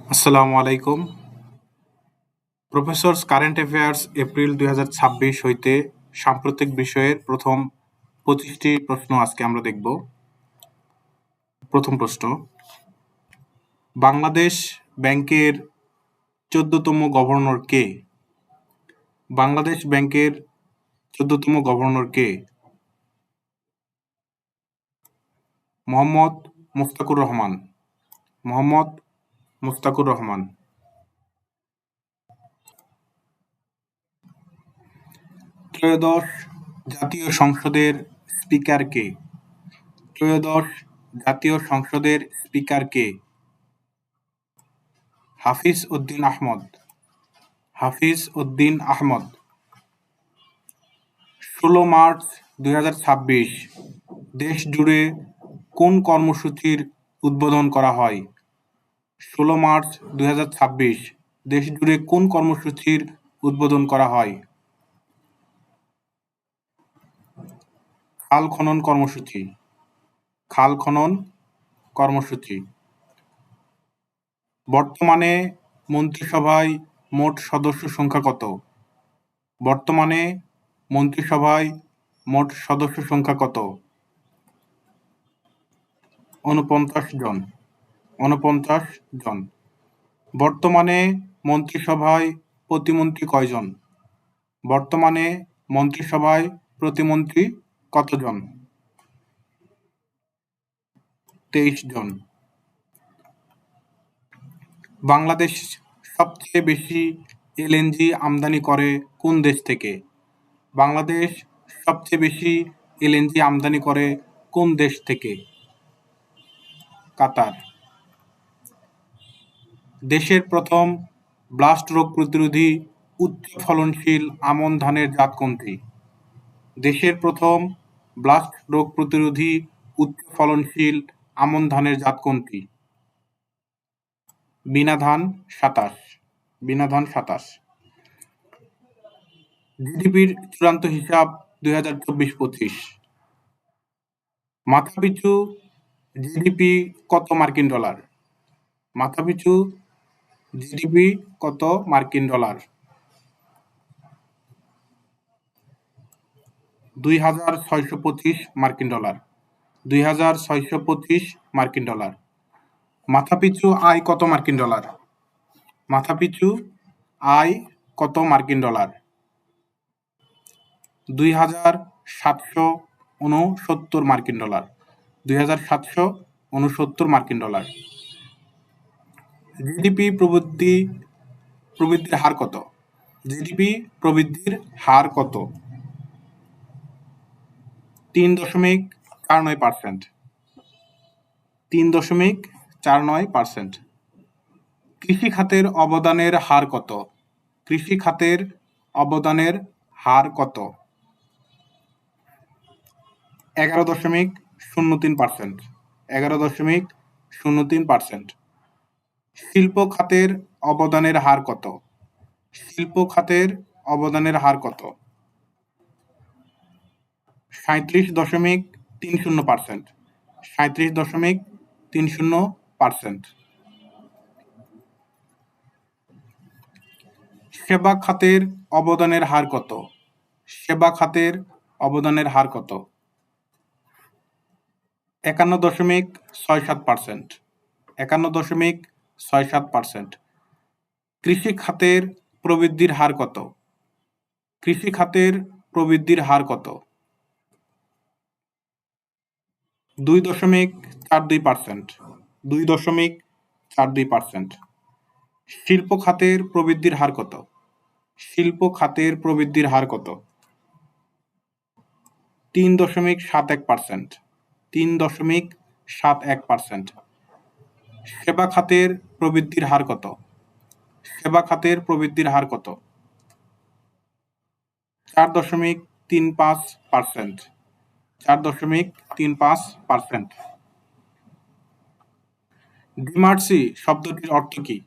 আসসালামু আলাইকুম। Professors current affairs April ২০২৬ হইতে সাম্প্রতিক বিষয়ের প্রথম ২৫টি প্রশ্ন আজকে আমরা দেখব। প্রথম প্রশ্ন, বাংলাদেশ ব্যাংকের ১৪তম গভর্নর কে? বাংলাদেশ ব্যাংকের ১৪তম গভর্নর কে? মোহাম্মদ মুস্তাকুর রহমান। মোহাম্মদ মুস্তাকুর রহমান। ত্রয়োদশ জাতীয় সংসদের স্পিকার কে? ত্রয়োদশ জাতীয় সংসদের স্পিকার কে? হাফিজ উদ্দিন আহমদ। হাফিজ উদ্দিন আহমদ। ১৬ মার্চ ২০২৬ দেশ জুড়ে কোন কর্মসূচির উদ্বোধন করা হয়? ১৬ মার্চ ২০২৬ দেশ জুড়ে কোন কর্মসূচির উদ্বোধন করা হয়? খাল খনন কর্মসূচি। খাল খনন কর্মসূচি। বর্তমানে মন্ত্রিসভায় মোট সদস্য সংখ্যা কত? বর্তমানে মন্ত্রিসভায় মোট সদস্য সংখ্যা কত? ৪৯ জন। ৪৯ জন। বর্তমানে মন্ত্রিসভায় প্রতিমন্ত্রী কয়জন? বর্তমানে মন্ত্রিসভায় প্রতিমন্ত্রী কতজন? ২৩ জন। বাংলাদেশ সবচেয়ে বেশি এলএনজি আমদানি করে কোন দেশ থেকে? বাংলাদেশ সবচেয়ে বেশি এলএনজি আমদানি করে কোন দেশ থেকে? কাতার। দেশের প্রথম ব্লাস্ট রোগ প্রতিরোধী উচ্চ ফলনশীল আমন ধানের জাত কোনটি? দেশের প্রথম ব্লাস্ট রোগ প্রতিরোধী উচ্চ ফলনশীল আমন ধানের জাত কোনটি? বীণা ধান ২৭। বীণা ধান ২৭। জিডিপির চূড়ান্ত হিসাব ২০২৪-২৫। মাথাপিছু জিডিপি কত মার্কিন ডলার? মাথাপিছু জিডিপি কত মার্কিন ডলার? ২৬২৫ মার্কিন ডলার। ২৬২৫ মার্কিন ডলার। মাথাপিছু আয় কত মার্কিন ডলার? মাথাপিছু আয় কত মার্কিন ডলার? ২৭৬৯ মার্কিন ডলার। ২৭৬৯ মার্কিন ডলার। জিডিপি প্রবৃদ্ধির হার কত? জিডিপি প্রবৃদ্ধির হার কত? ৩.৪৯%। ৩.৪৯%। কৃষি খাতের অবদানের হার কত? কৃষি খাতের অবদানের হার কত? ১১.০৩%। ১১.০৩%। শিল্প খাতের অবদানের হার কত? শিল্প খাতের অবদানের হার কত? ৩৭.৩০%। ৩৭.৩০%। সেবা খাতের অবদানের হার কত? সেবা খাতের অবদানের হার কত? ৫১.৬৭%। ৫১.৬৭%। কৃষি খাতের প্রবৃদ্ধির হার কত? কৃষি খাতের প্রবৃদ্ধির হার কত? ২.৪২%। ২.৪২%। শিল্প খাতের প্রবৃদ্ধির হার কত? শিল্প খাতের প্রবৃদ্ধির হার কত? ৩.৭১%। ৩.৭১%। সেবা খাতের প্রবৃদ্ধির হার কত? সেবা খাতের প্রবৃদ্ধির হার কত? ৪.৩৫%। ৪.৩৫%। ডিমার্সি শব্দটির অর্থ কি?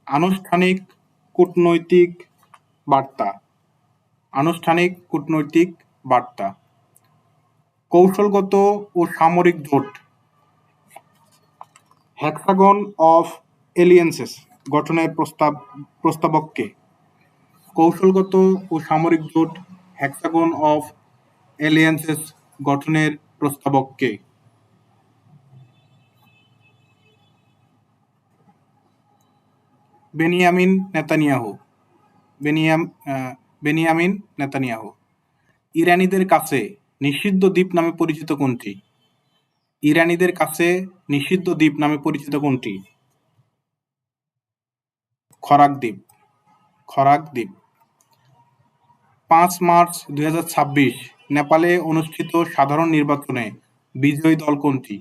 আনুষ্ঠানিক কূটনৈতিক বার্তা। আনুষ্ঠানিক কূটনৈতিক বার্তা। কৌশলগত ও সামরিক জোট হ্যাক্সাগন অফ এলিয়েন্সেস গঠনের প্রস্তাবক কে? কৌশলগত ও সামরিক জোট হ্যাক্সাগন অফ এলিয়েন্সেস গঠনের প্রস্তাবক কে? Benjamin Netanyahu. Benjamin Netanyahu. ইরানিদের কাছে নিষিদ্ধ দ্বীপ নামে পরিচিত কোনটি? ইরানিদের কাছে নিষিদ্ধ দ্বীপ নামে পরিচিত কোনটি? খরাক দ্বীপ। খরাক দ্বীপ। 5 মার্চ 2026 নেপালে অনুষ্ঠিত সাধারণ নির্বাচনে বিজয়ী দল কোনটি?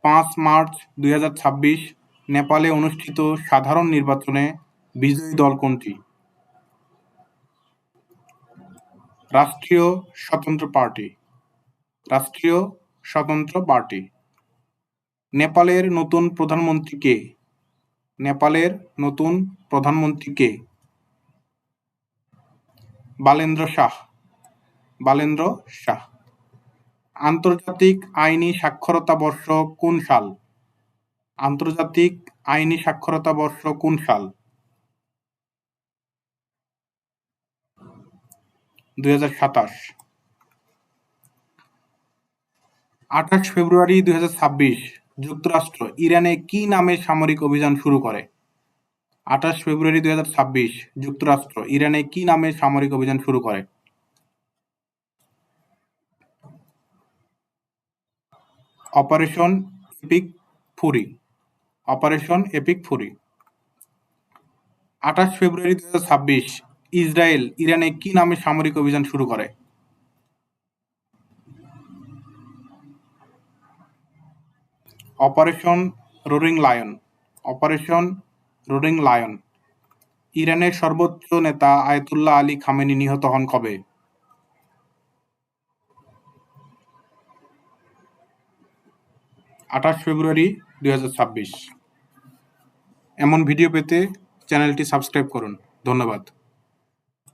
5 মার্চ 2026 নেপালে অনুষ্ঠিত সাধারণ নির্বাচনে বিজয়ী দল কোনটি? রাষ্ট্রীয় স্বতন্ত্র পার্টি। রাষ্ট্রীয় স্বতন্ত্র পার্টি। নেপালের নতুন প্রধানমন্ত্রী কে? নেপালের নতুন প্রধানমন্ত্রী কে? বালেন্দ্র শাহ। বালেন্দ্র শাহ। আন্তর্জাতিক আইনি সাক্ষরতা বর্ষ কোন সাল? আন্তর্জাতিক আইনি সাক্ষরতা বর্ষ কোন সাল? 2027। 28 ফেব্রুয়ারি 2026 যুক্তরাষ্ট্র ইরানে কি নামে সামরিক অভিযান শুরু করে? 28 ফেব্রুয়ারি 2026 যুক্তরাষ্ট্র ইরানে কি নামে সামরিক অভিযান শুরু করে? Operation Epic Fury. Operation Epic Fury. 28 ফেব্রুয়ারি 2026 ইসরায়েল ইরানে কি নামে সামরিক অভিযান শুরু করে? Operation roaring lion. Operation roaring lion. ইরানের সর্বোচ্চ নেতা আয়াতুল্লাহ আলী খামেনি নিহত হন কবে? 28 ফেব্রুয়ারি 2026। এমন ভিডিও পেতে চ্যানেলটি সাবস্ক্রাইব করুন। ধন্যবাদ।